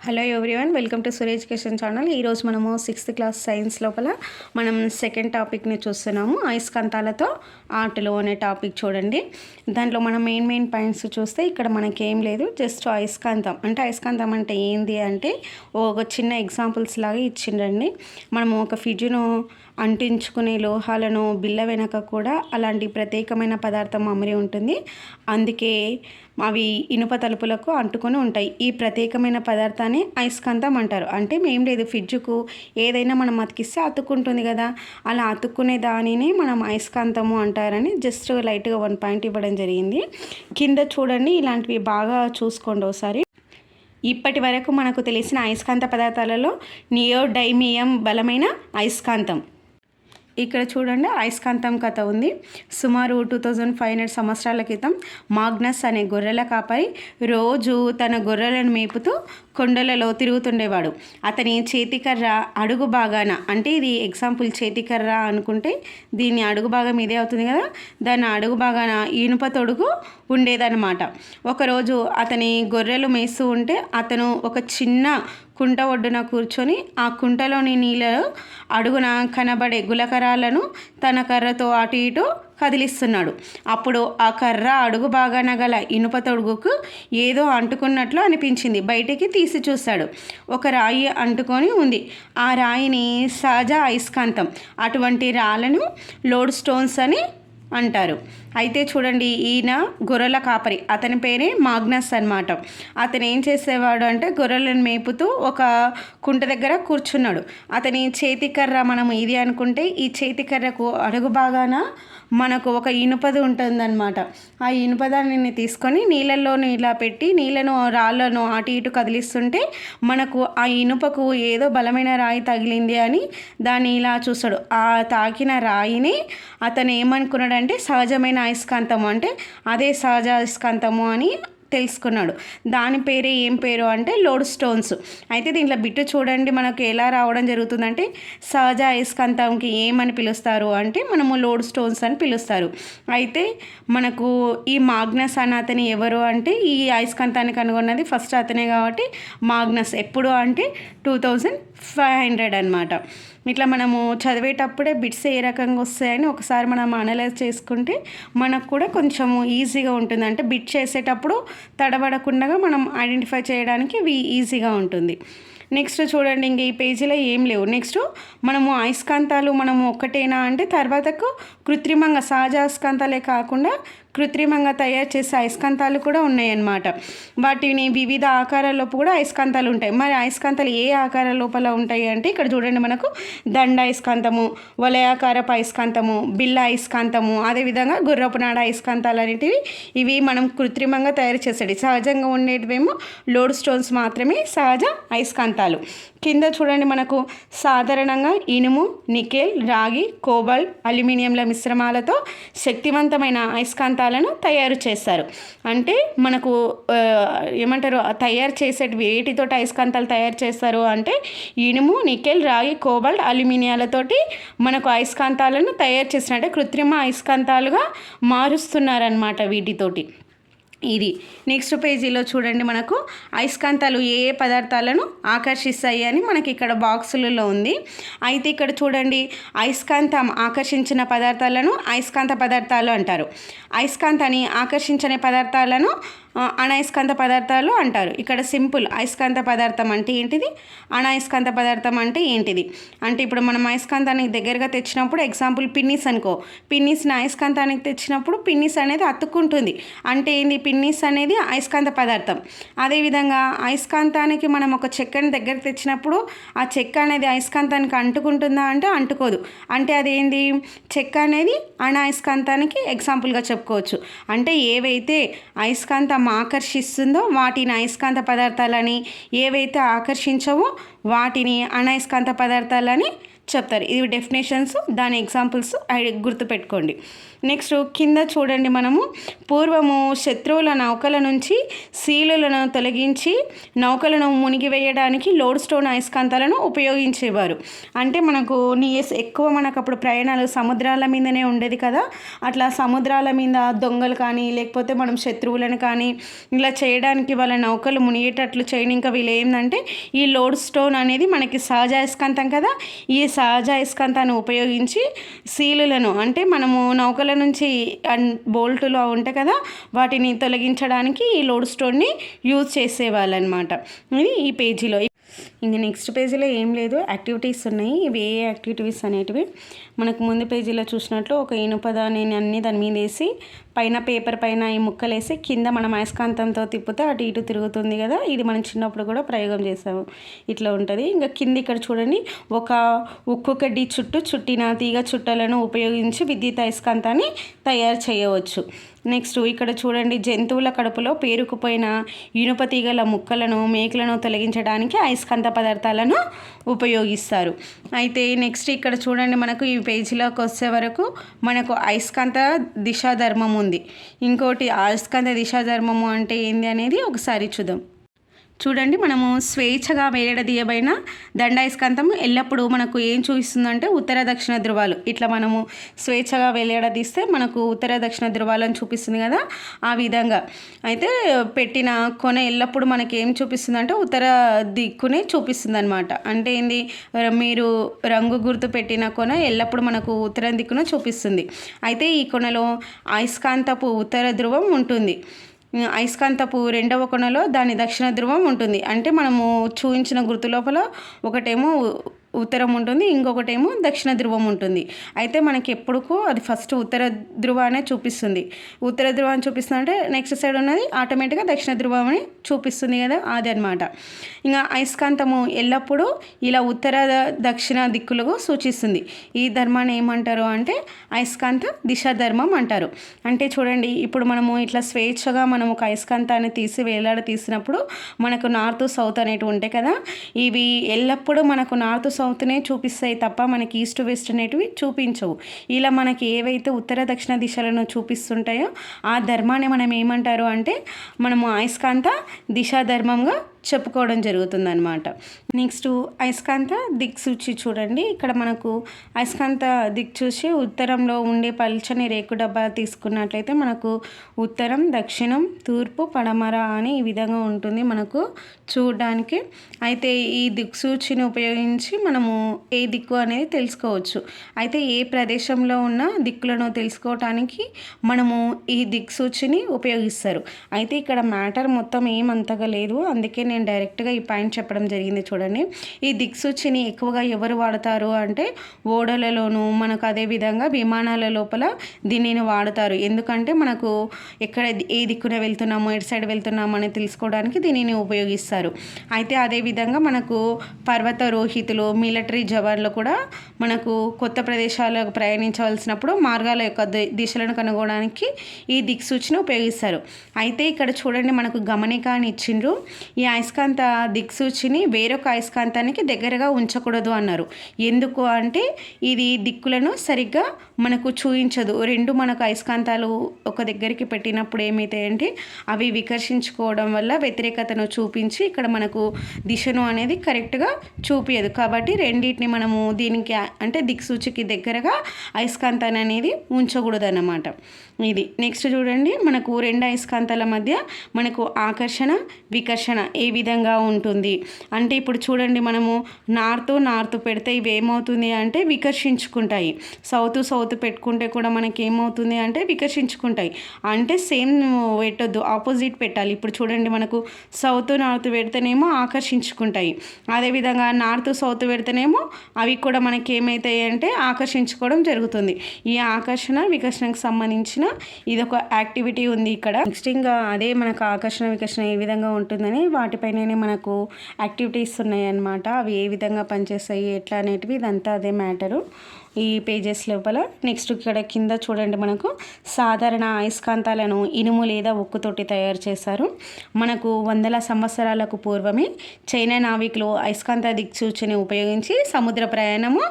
Hello everyone, welcome to Surya education channel. ఈరోజు మనము 6th class science లోపల మనం సెకండ్ టాపిక్ని చూస్తున్నాము. అయస్కాంతాలతో ఆటలు అనే టాపిక్ చూడండి. దాంట్లో మనం మెయిన్ పాయింట్స్ చూస్తే ఇక్కడ మనకి ఏం లేదు, జస్ట్ అయస్కాంతం అంటే ఏంది అంటే ఒక చిన్న ఎగ్జాంపుల్స్ లాగా ఇచ్చిండండి. మనము ఒక ఫిజును అంటించుకునే లోహాలను బిళ్ళ వెనక కూడా అలాంటి ప్రత్యేకమైన పదార్థం అమరి ఉంటుంది. అందుకే అవి ఇనుప తలుపులకు అంటుకొని ఉంటాయి. ఈ ప్రత్యేకమైన పదార్థాన్ని అయస్కాంతం అంటారు. అంటే ఏం లేదు, ఫ్రిడ్జ్కు ఏదైనా మనం అతికిస్తే అతుక్కుంటుంది కదా, అలా అతుక్కునే దానిని మనం అయస్కాంతము అంటారని జస్ట్ లైట్గా 1 పాయింట్ ఇవ్వడం జరిగింది. కింద చూడండి, ఇలాంటివి బాగా చూసుకోండి ఒకసారి. ఇప్పటి వరకు మనకు తెలిసిన అయస్కాంత పదార్థాలలో నియోడైమియం బలమైన అయస్కాంతం. ఇక్కడ చూడండి, అయస్కాంతం కథ ఉంది. సుమారు 2500 సంవత్సరాల క్రితం మాగ్నస్ అనే గొర్రెల కాపరి రోజు తన గొర్రెలను మేపుతూ కొండలలో తిరుగుతుండేవాడు. అతని చేతికర్ర అడుగు భాగాన, అంటే ఇది ఎగ్జాంపుల్ చేతికర్ర అనుకుంటే దీని అడుగు భాగం ఇదే అవుతుంది కదా, దాని అడుగు భాగాన ఇనుప తొడుగు ఉండేదన్నమాట. ఒకరోజు అతని గొర్రెలు మేస్తూ ఉంటే అతను ఒక చిన్న కుంట ఒడ్డున కూర్చొని ఆ కుంటలోని నీళ్ళ అడుగున కనబడే గులకరాలను తన కర్రతో అటు ఇటు కదిలిస్తున్నాడు. అప్పుడు ఆ కర్ర అడుగు భాగాన గల ఇనుప తొడుగుకు ఏదో అంటుకున్నట్లు అనిపించింది. బయటికి తీసి చూశాడు. ఒక రాయి అంటుకొని ఉంది. ఆ రాయిని సహజ అయస్కాంతం, అటువంటి రాళ్ళను లోడ్ స్టోన్స్ అని అంటారు. అయితే చూడండి, ఈయన గొర్రెల కాపరి, అతని పేరే మాగ్నస్ అన్నమాట. అతను ఏం చేసేవాడు అంటే గొర్రెలను మేపుతూ ఒక కుంట దగ్గర కూర్చున్నాడు. అతని చేతికర్ర మనం ఇది అనుకుంటే, ఈ చేతికర్రకు అడుగు భాగాన మనకు ఒక ఇనుపది ఉంటుందన్నమాట. ఆ ఇనుపదాన్ని తీసుకొని నీళ్ళల్లోని ఇలా పెట్టి నీళ్ళను రాళ్ళను అటు ఇటు కదిలిస్తుంటే మనకు ఆ ఇనుపకు ఏదో బలమైన రాయి తగిలింది అని దాన్ని ఇలా చూస్తాడు. ఆ తాకిన రాయిని అతను ఏమనుకున్నాడంటే సహజమైన అయస్కాంతము, అంటే అదే సహజ అయస్కాంతము అని తెలుసుకున్నాడు. దాని పేరే ఏం పేరు అంటే లోడ్ స్టోన్స్. అయితే దీంట్లో బిట్టు చూడండి, మనకు ఎలా రావడం జరుగుతుందంటే సహజ అయస్కాంతంకి ఏమని పిలుస్తారు అంటే మనము లోడ్ స్టోన్స్ అని పిలుస్తారు. అయితే మనకు ఈ మాగ్నస్ అని అతని ఎవరు అంటే ఈ అయస్కాంతాన్ని కనుగొన్నది ఫస్ట్ అతనే కాబట్టి మాగ్నస్. ఎప్పుడు అంటే 2500 అన్నమాట. ఇట్లా మనము చదివేటప్పుడే బిట్స్ ఏ రకంగా వస్తాయని ఒకసారి మనం అనలైజ్ చేసుకుంటే మనకు కూడా కొంచెము ఈజీగా ఉంటుంది. అంటే బిట్ చేసేటప్పుడు తడబడకుండా మనం ఐడెంటిఫై చేయడానికి ఈజీగా ఉంటుంది. నెక్స్ట్ చూడండి, ఇంక ఈ పేజీలో ఏం లేవు. నెక్స్ట్ మనము అయస్కాంతాలు మనము ఒక్కటేనా అంటే తర్వాతకు కృత్రిమంగా సహజ అయస్కాంతాలే కాకుండా కృత్రిమంగా తయారు చేసే అయస్కాంతాలు కూడా ఉన్నాయన్నమాట. వాటిని వివిధ ఆకారాల లోపు కూడా అయస్కాంతాలు ఉంటాయి. మరి అయస్కాంతాలు ఏ ఆకార లోపల ఉంటాయి అంటే ఇక్కడ చూడండి, మనకు దండ అయస్కాంతము, వలయాకారపు అయస్కాంతము, బిళ్ళ అయస్కాంతము, అదేవిధంగా గుర్రపు నాడ అయస్కాంతాలు అనేటివి ఇవి మనం కృత్రిమంగా తయారు చేసేది. సహజంగా ఉండేటివేమో లోడ్ స్టోన్స్ మాత్రమే సహజ అయస్కాంతాలు. కింద చూడండి, మనకు సాధారణంగా ఇనుము, నికెల్, రాగి, కోబాల్ట్, అల్యూమినియంల మిశ్రమాలతో శక్తివంతమైన అయస్కాంతాలను తయారు చేస్తారు. అంటే మనకు ఏమంటారు, తయారు చేసేటి వేటితో అయస్కాంతాలు తయారు చేస్తారు అంటే ఇనుము, నికెల్, రాగి, కోబాల్ట్, అల్యూమినియాలతోటి మనకు అయస్కాంతాలను తయారు చేసినట్టే కృత్రిమ అయస్కాంతాలుగా మారుస్తున్నారన్నమాట వీటితోటి. ఇది నెక్స్ట్ పేజీలో చూడండి, మనకు అయస్కాంతాలు ఏ పదార్థాలను ఆకర్షిస్తాయి అని మనకి ఇక్కడ బాక్సులలో ఉంది. అయితే ఇక్కడ చూడండి, అయస్కాంతం ఆకర్షించిన పదార్థాలను అయస్కాంత పదార్థాలు అంటారు. అయస్కాంతాన్ని ఆకర్షించని పదార్థాలను అనయస్కాంత పదార్థాలు అంటారు. ఇక్కడ సింపుల్, అయస్కాంత పదార్థం అంటే ఏంటిది, అనయస్కాంత పదార్థం అంటే ఏంటిది అంటే ఇప్పుడు మనం అయస్కాంతానికి దగ్గరగా తెచ్చినప్పుడు ఎగ్జాంపుల్ పిన్నిస్ అనుకో, పిన్నిస్ని అయస్కాంతానికి తెచ్చినప్పుడు పిన్నిస్ అనేది అతుక్కుంటుంది. అంటే ఏంది, పిన్నిస్ అనేది అయస్కాంత పదార్థం. అదేవిధంగా అయస్కాంతానికి మనం ఒక చెక్కని దగ్గర తెచ్చినప్పుడు ఆ చెక్క అనేది అయస్కాంతానికి అంటుకుంటుందా అంటే అంటుకోదు. అంటే అదేంది, చెక్క అనేది అనయస్కాంతానికి ఎగ్జాంపుల్గా చెప్పుకోవచ్చు. అంటే ఏవైతే అయస్కాంతం ఆకర్షిస్తుందో వాటిని అయస్కాంత పదార్థాలని, ఏవైతే ఆకర్షించవో వాటిని అనయస్కాంత పదార్థాలని చెప్తారు. ఇవి డెఫినేషన్స్, దాని ఎగ్జాంపుల్స్ గుర్తుపెట్టుకోండి. నెక్స్ట్ కింద చూడండి, మనము పూర్వము శత్రువుల నౌకల నుంచి సీలులను తొలగించి నౌకలను మునిగివేయడానికి లోడ్ స్టోన్ అయస్కాంతాలను ఉపయోగించేవారు. అంటే మనకు ఎక్కువ మనకు అప్పుడు ప్రయాణాలు సముద్రాల మీదనే ఉండేది కదా. అట్లా సముద్రాల మీద దొంగలు కానీ లేకపోతే మనం శత్రువులను కానీ ఇలా చేయడానికి వాళ్ళ నౌకలు మునిగేటట్లు చేయని, ఇంకా వీళ్ళు ఏంటంటే ఈ లోడ్ స్టోన్ అనేది మనకి సహజ అయస్కాంతం కదా. ఈ సహజ అయస్కాంతాన్ని ఉపయోగించి సీలులను అంటే మనము నౌకల నుంచి బోల్టులు ఉంటాయి కదా, వాటిని తొలగించడానికి ఈ లోడ్ స్టోన్ని యూజ్ చేసేవాళ్ళు అనమాట. ఇది ఈ పేజీలో. ఇంక నెక్స్ట్ పేజీలో ఏం లేదు, యాక్టివిటీస్ ఉన్నాయి. ఇవి ఏ యాక్టివిటీస్ అనేటివి మనకు ముందు పేజీలో చూసినట్లు ఒక ఇనుపదాన్ని అన్నీ దాని మీద వేసి పైన పేపర్ పైన ఈ ముక్కలు వేసి కింద మనం అయస్కాంతంతో తిప్పితే అటు ఇటు తిరుగుతుంది కదా. ఇది మనం చిన్నప్పుడు కూడా ప్రయోగం చేసాము. ఇట్లా ఉంటుంది. ఇంకా కింద ఇక్కడ చూడండి, ఒక ఉక్కు కడ్డీ చుట్టిన తీగ చుట్టలను ఉపయోగించి విద్యుత్ అయస్కాంతాన్ని తయారు చేయవచ్చు. నెక్స్ట్ ఇక్కడ చూడండి, జంతువుల కడుపులో పేరుకుపోయిన ఇనుప తీగల ముక్కలను మేకలను తొలగించడానికి అయస్కాంత పదార్థాలను ఉపయోగిస్తారు. అయితే నెక్స్ట్ ఇక్కడ చూడండి, మనకు ఈ పేజీలోకి వచ్చే వరకు మనకు అయస్కాంత దిశాధర్మం ఉంది. ఇంకోటి అయస్కాంత దిశాధర్మము అంటే ఏంది అనేది ఒకసారి చూద్దాం. చూడండి, మనము స్వేచ్ఛగా వేయడదీయబడిన దండాయస్కాంతం ఎల్లప్పుడూ మనకు ఏం చూపిస్తుందంటే ఉత్తర దక్షిణ ధృవాలు. ఇట్లా మనము స్వేచ్ఛగా వేలాడదీస్తే మనకు ఉత్తర దక్షిణ ధృవాలను చూపిస్తుంది కదా. ఆ విధంగా అయితే పెట్టిన కొన ఎల్లప్పుడూ మనకి ఏం చూపిస్తుందంటే ఉత్తర దిక్కునే చూపిస్తుంది అనమాట. అంటే ఏంది, మీరు రంగు గుర్తు పెట్టిన కొన ఎల్లప్పుడూ మనకు ఉత్తర దిక్కున చూపిస్తుంది. అయితే ఈ కొనలో అయస్కాంతపు ఉత్తర ధ్రువం ఉంటుంది. అయస్కాంతపు రెండవ కొనలో దాని దక్షిణ ధ్రువం ఉంటుంది. అంటే మనము చూపించిన గుర్తు లోపల ఒకటేమో ఉత్తరం ఉంటుంది, ఇంకొకటేమో దక్షిణ ధ్రువం ఉంటుంది. అయితే మనకి ఎప్పుడుకో అది ఫస్ట్ ఉత్తర ధ్రువాన్ని చూపిస్తుంది. ఉత్తర ధ్రువాన్ని చూపిస్తుంది అంటే నెక్స్ట్ సైడ్ ఉన్నది ఆటోమేటిక్గా దక్షిణ ధ్రువాన్ని చూపిస్తుంది కదా, అది అనమాట. ఇంకా అయస్కాంతము ఎల్లప్పుడూ ఇలా ఉత్తర దక్షిణ దిక్కులకు సూచిస్తుంది. ఈ ధర్మాన్ని ఏమంటారు అంటే అయస్కాంత దిశా ధర్మం అంటారు. అంటే చూడండి, ఇప్పుడు మనము ఇట్లా స్వేచ్ఛగా మనం ఒక అయస్కాంతాన్ని తీసినప్పుడు మనకు నార్త్ సౌత్ అనేటివి ఉంటాయి కదా. ఇవి ఎల్లప్పుడూ మనకు నార్త్ సౌత్నే చూపిస్తాయి తప్ప మనకి ఈస్ట్ వెస్ట్ అనేటివి చూపించవు. ఇలా మనకి ఏవైతే ఉత్తర దక్షిణ దిశలను చూపిస్తుంటాయో ఆ ధర్మాన్ని మనం ఏమంటారు అంటే మనము అయస్కాంత దిశా ధర్మంగా చెప్పుకోవడం జరుగుతుందన్నమాట. నెక్స్ట్ అయస్కాంత దిక్సూచి చూడండి. ఇక్కడ మనకు అయస్కాంత దిక్సూచి ఉత్తరంలో ఉండే పల్చని రేకు డబ్బా తీసుకున్నట్లయితే మనకు ఉత్తరం, దక్షిణం, తూర్పు, పడమర అని ఈ విధంగా ఉంటుంది మనకు చూడడానికి. అయితే ఈ దిక్సూచిని ఉపయోగించి మనము ఏ దిక్కు అనేది తెలుసుకోవచ్చు. అయితే ఏ ప్రదేశంలో ఉన్న దిక్కులను తెలుసుకోవటానికి మనము ఈ దిక్సూచిని ఉపయోగిస్తారు. అయితే ఇక్కడ మ్యాటర్ మొత్తం ఏమంతగా లేదు, అందుకే నేను డైరెక్ట్గా ఈ పాయింట్ చెప్పడం జరిగింది. చూడండి, ఈ దిక్సూచిని ఎక్కువగా ఎవరు వాడతారు అంటే ఓడలలోనూ మనకు అదేవిధంగా విమానాల లోపల దీనిని వాడతారు. ఎందుకంటే మనకు ఎక్కడ ఏ దిక్కున వెళ్తున్నామో ఎటు సైడ్ వెళ్తున్నామో అని తెలుసుకోవడానికి దీనిని ఉపయోగిస్తారు. అయితే అదేవిధంగా మనకు పర్వతారోహితులు, మిలిటరీ జవాన్లు కూడా మనకు కొత్త ప్రదేశాలకు ప్రయాణించవలసినప్పుడు మార్గాల యొక్క దిశలను కనుగొనడానికి ఈ దిక్సూచిని ఉపయోగిస్తారు. అయితే ఇక్కడ చూడండి, మనకు గమనిక అని ఇచ్చిండ్రు. ఈ అయస్కాంత దిక్సూచిని వేరొక అయస్కాంతానికి దగ్గరగా ఉంచకూడదు అన్నారు. ఎందుకు అంటే ఇది దిక్కులను సరిగ్గా మనకు చూపించదు. రెండు మనకు అయస్కాంతాలు ఒక దగ్గరికి పెట్టినప్పుడు ఏమైతాయంటే అవి వికర్షించుకోవడం వల్ల వ్యతిరేకతను చూపించి ఇక్కడ మనకు దిశను అనేది కరెక్ట్గా చూపించదు. కాబట్టి రెండింటిని మనము దీనికి అంటే దిక్సూచికి దగ్గరగా అయస్కాంతాన్ని అనేది ఉంచకూడదు అన్నమాట. ఇది నెక్స్ట్ చూడండి, మనకు రెండు అయస్కాంతాల మధ్య మనకు ఆకర్షణ వికర్షణ ఏ విధంగా ఉంటుంది అంటే ఇప్పుడు చూడండి, మనము నార్త్ పెడితే ఇవి ఏమవుతుంది అంటే వికర్షించుకుంటాయి. సౌత్ పెట్టుకుంటే కూడా మనకి ఏమవుతుంది అంటే వికర్షించుకుంటాయి. అంటే సేమ్ పెట్టొద్దు, ఆపోజిట్ పెట్టాలి. ఇప్పుడు చూడండి, మనకు నార్త్ పెడితేనేమో ఆకర్షించుకుంటాయి, అదేవిధంగా నార్త్ సౌత్ పెడితేనేమో అవి కూడా మనకి ఏమవుతాయి అంటే ఆకర్షించుకోవడం జరుగుతుంది. ఈ ఆకర్షణ వికర్షణకు సంబంధించిన ఇదొక యాక్టివిటీ ఉంది ఇక్కడ. నెక్స్ట్ ఇంకా అదే మనకు ఆకర్షణ వికర్షణ ఏ విధంగా ఉంటుందని వాటి వాటిపైననే మనకు యాక్టివిటీస్ ఉన్నాయన్నమాట. అవి ఏ విధంగా పనిచేస్తాయి ఎట్లా అనేటివి ఇదంతా అదే మ్యాటరు ఈ పేజెస్ లోపల. నెక్స్ట్ ఇక్కడ కింద చూడండి, మనకు సాధారణ అయస్కాంతాలను ఇనుము లేదా ఉక్కుతోటి తయారు చేశారు. మనకు వందల సంవత్సరాలకు పూర్వమే చైనా నావికులు అయస్కాంత దిక్సూచిని ఉపయోగించి సముద్ర ప్రయాణము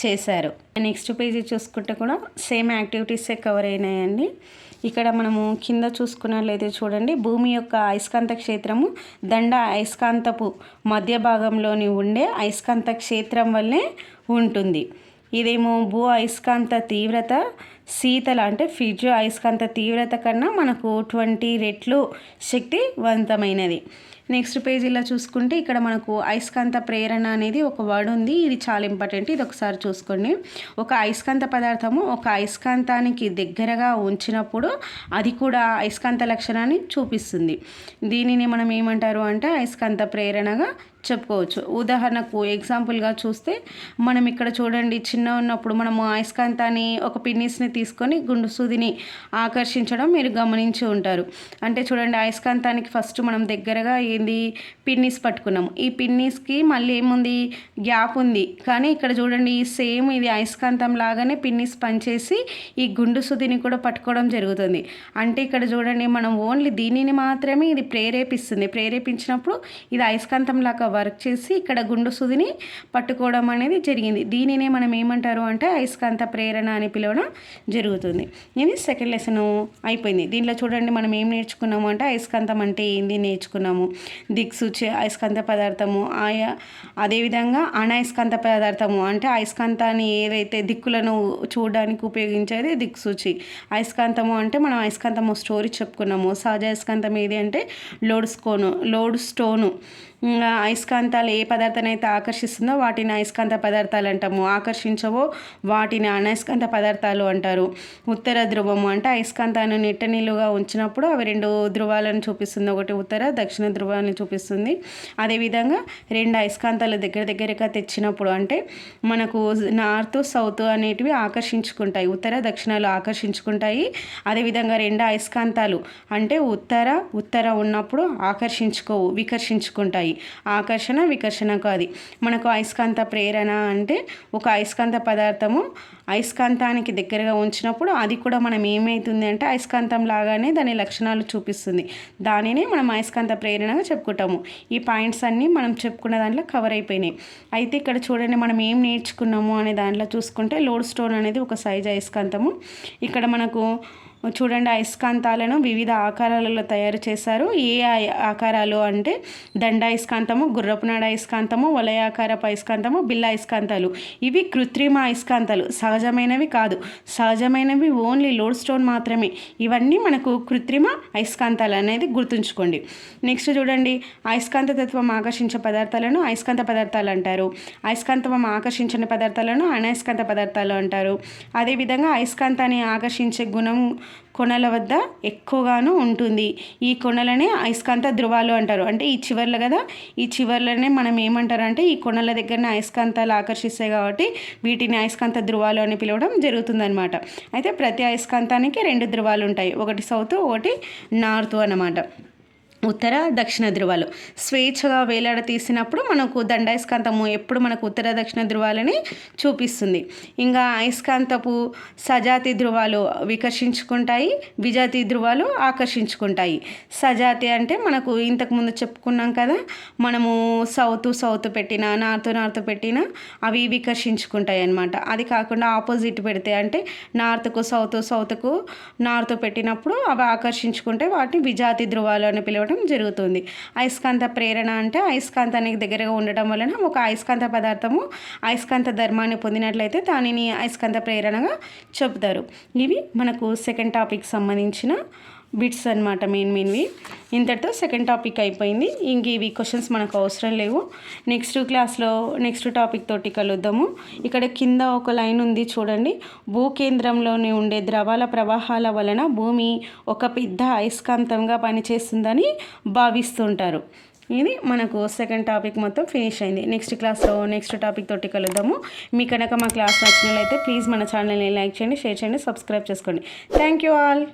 చేశారు. నెక్స్ట్ పేజీ చూసుకుంటే కూడా సేమ్ యాక్టివిటీసే కవర్ అయినాయండి. ఇక్కడ మనము కింద చూసుకున్నట్లయితే చూడండి, భూమి యొక్క అయస్కాంత క్షేత్రము దండ అయస్కాంతపు మధ్య భాగంలోని ఉండే అయస్కాంత క్షేత్రం వల్లే ఉంటుంది. ఇదేమో భూ అయస్కాంత తీవ్రత శీతల అంటే ఫిడ్జు అయస్కాంత తీవ్రత కన్నా మనకు 20 రెట్లు శక్తివంతమైనది. నెక్స్ట్ పేజీలో చూసుకుంటే ఇక్కడ మనకు అయస్కాంత ప్రేరణ అనేది ఒక వర్డ్ ఉంది. ఇది చాలా ఇంపార్టెంట్, ఇది ఒకసారి చూసుకోండి. ఒక అయస్కాంత పదార్థము ఒక అయస్కాంతానికి దగ్గరగా ఉంచినప్పుడు అది కూడా అయస్కాంత లక్షణాన్ని చూపిస్తుంది. దీనిని మనం ఏమంటారు అంటే అయస్కాంత ప్రేరణగా చెప్పుకోవచ్చు. ఉదాహరణకు ఎగ్జాంపుల్గా చూస్తే మనం ఇక్కడ చూడండి, చిన్న ఉన్నప్పుడు మనము అయస్కాంతాన్ని ఒక పిన్నిస్ని తీసుకొని గుండు సూదిని ఆకర్షించడం మీరు గమనించి ఉంటారు. అంటే చూడండి, అయస్కాంతానికి ఫస్ట్ మనం దగ్గరగా ఏంది పిన్నిస్ పట్టుకున్నాము. ఈ పిన్నిస్కి మళ్ళీ ఏముంది, గ్యాప్ ఉంది. కానీ ఇక్కడ చూడండి సేమ్ ఇది అయస్కాంతం లాగానే పిన్నిస్ పనిచేసి ఈ గుండు సూదిని కూడా పట్టుకోవడం జరుగుతుంది. అంటే ఇక్కడ చూడండి, మనం ఓన్లీ దీనిని మాత్రమే ఇది ప్రేరేపిస్తుంది. ప్రేరేపించినప్పుడు ఇది అయస్కాంతం లాగా వర్క్ చేసి ఇక్కడ గుండు సూదిని పట్టుకోవడం అనేది జరిగింది. దీనినే మనం ఏమంటారు అంటే అయస్కాంత ప్రేరణ అని పిలవడం జరుగుతుంది. ఇది సెకండ్ లెసన్ అయిపోయింది. దీంట్లో చూడండి మనం ఏం నేర్చుకున్నాము అంటే అయస్కాంతం అంటే ఏంది నేర్చుకున్నాము. దిక్సూచి అయస్కాంత పదార్థము, అదేవిధంగా అణయస్కాంత పదార్థము అంటే అయస్కాంతాన్ని ఏదైతే దిక్కులను చూడడానికి ఉపయోగించేది దిక్సూచి. అయస్కాంతము అంటే మనం అయస్కాంతము స్టోరీ చెప్పుకున్నాము. సహజ అయస్కాంతం ఏది అంటే లోడ్ స్టోను. అయస్కాంతాలు ఏ పదార్థాన్ని అయితే ఆకర్షిస్తుందో వాటిని అయస్కాంత పదార్థాలు అంటాము. ఆకర్షించవో వాటిని అనయస్కాంత పదార్థాలు అంటారు. ఉత్తర ధ్రువము అంటే అయస్కాంతాన్ని నిట్టనిలుగా ఉంచినప్పుడు అవి 2 ధ్రువాలను చూపిస్తుంది. ఒకటి ఉత్తర దక్షిణ ధ్రువాన్ని చూపిస్తుంది. అదేవిధంగా 2 అయస్కాంతాలు దగ్గరగా తెచ్చినప్పుడు అంటే మనకు నార్త్ సౌత్ అనేటివి ఆకర్షించుకుంటాయి. ఉత్తర దక్షిణాలు ఆకర్షించుకుంటాయి. అదేవిధంగా 2 అయస్కాంతాలు అంటే ఉత్తర ఉన్నప్పుడు ఆకర్షించుకోవు, వికర్షించుకుంటాయి. ఆకర్షణ వికర్షణ కాదు. మనకు అయస్కాంత ప్రేరణ అంటే ఒక అయస్కాంత పదార్థము అయస్కాంతానికి దగ్గరగా ఉంచినప్పుడు అది కూడా మనం ఏమవుతుంది అంటే అయస్కాంతం లాగానే దాని లక్షణాలు చూపిస్తుంది. దానినే మనం అయస్కాంత ప్రేరణగా చెప్పుకుంటాము. ఈ పాయింట్స్ అన్నీ మనం చెప్పుకున్న దాంట్లో కవర్ అయిపోయినాయి. అయితే ఇక్కడ చూడండి మనం ఏం నేర్చుకున్నాము అనే దాంట్లో చూసుకుంటే లోడ్ స్టోన్ అనేది ఒక సైజ్ అయస్కాంతము. ఇక్కడ మనకు చూడండి అయస్కాంతాలను వివిధ ఆకారాలలో తయారు చేశారు. ఏ ఆకారాలు అంటే దండాయస్కాంతము, గుర్రపునాడ అయస్కాంతము, వలయాకారపు అయస్కాంతము, బిల్ల అయస్కాంతాలు. ఇవి కృత్రిమ అయస్కాంతాలు, సహజమైనవి కాదు. సహజమైనవి ఓన్లీ లోడ్ స్టోన్ మాత్రమే. ఇవన్నీ మనకు కృత్రిమ అయస్కాంతాలు అనేది గుర్తుంచుకోండి. నెక్స్ట్ చూడండి, అయస్కాంత తత్వం ఆకర్షించే పదార్థాలను అయస్కాంత పదార్థాలు అంటారు. అయస్కాంతం ఆకర్షించని పదార్థాలను అనయస్కాంత పదార్థాలు అంటారు. అదేవిధంగా అయస్కాంతాన్ని ఆకర్షించే గుణం కొనల వద్ద ఎక్కువగాను ఉంటుంది. ఈ కొనలనే అయస్కాంత ధ్రువాలు అంటారు. అంటే ఈ చివర్లు కదా, ఈ చివర్లనే మనం ఏమంటారు అంటే ఈ కొనల దగ్గరనే అయస్కాంతాలు ఆకర్షిస్తాయి కాబట్టి వీటిని అయస్కాంత ధ్రువాలు అని పిలవడం జరుగుతుందన్నమాట. అయితే ప్రతి అయస్కాంతానికి 2 ధ్రువాలు ఉంటాయి. ఒకటి సౌత్, ఒకటి నార్త్ అన్నమాట. ఉత్తర దక్షిణ ధ్రువాలు స్వేచ్ఛగా వేలాడతీసినప్పుడు మనకు దండాయస్కాంతము ఎప్పుడు మనకు ఉత్తర దక్షిణ ధ్రువాలని చూపిస్తుంది. ఇంకా అయస్కాంతపు సజాతి ధ్రువాలు వికర్షించుకుంటాయి, విజాతి ధ్రువాలు ఆకర్షించుకుంటాయి. సజాతి అంటే మనకు ఇంతకుముందు చెప్పుకున్నాం కదా, మనము సౌత్ పెట్టినా నార్త్ పెట్టినా అవి వికర్షించుకుంటాయి అన్నమాట. అది కాకుండా ఆపోజిట్ పెడితే అంటే నార్త్కు సౌత్కు నార్త్ పెట్టినప్పుడు అవి ఆకర్షించుకుంటే వాటిని విజాతి ధ్రువాలు అని పిలవడం జరుగుతుంది. అయస్కాంత ప్రేరణ అంటే అయస్కాంతానికి దగ్గరగా ఉండటం వలన ఒక అయస్కాంత పదార్థము అయస్కాంత ధర్మాన్ని పొందినట్లయితే దానిని అయస్కాంత ప్రేరణగా చెబుతారు. ఇవి మనకు సెకండ్ టాపిక్ సంబంధించిన బిట్స్ అనమాట, మెయిన్వి. ఇంతటితో సెకండ్ టాపిక్ అయిపోయింది. ఇంక ఇవి క్వశ్చన్స్ మనకు అవసరం లేవు. నెక్స్ట్ క్లాస్లో నెక్స్ట్ టాపిక్ తోటి కలుద్దాము. ఇక్కడ కింద ఒక లైన్ ఉంది చూడండి, భూకేంద్రంలోని ఉండే ద్రవాల ప్రవాహాల వలన భూమి ఒక పెద్ద అయస్కాంతంగా పనిచేస్తుందని భావిస్తుంటారు. ఇది మనకు సెకండ్ టాపిక్ మొత్తం ఫినిష్ అయింది. నెక్స్ట్ క్లాస్లో నెక్స్ట్ టాపిక్ తోటి కలుద్దాము. మీ కనుక మా క్లాస్ నచ్చినట్లయితే ప్లీజ్ మన ఛానల్ని లైక్ చేయండి, షేర్ చేయండి, సబ్స్క్రైబ్ చేసుకోండి. Thank you all.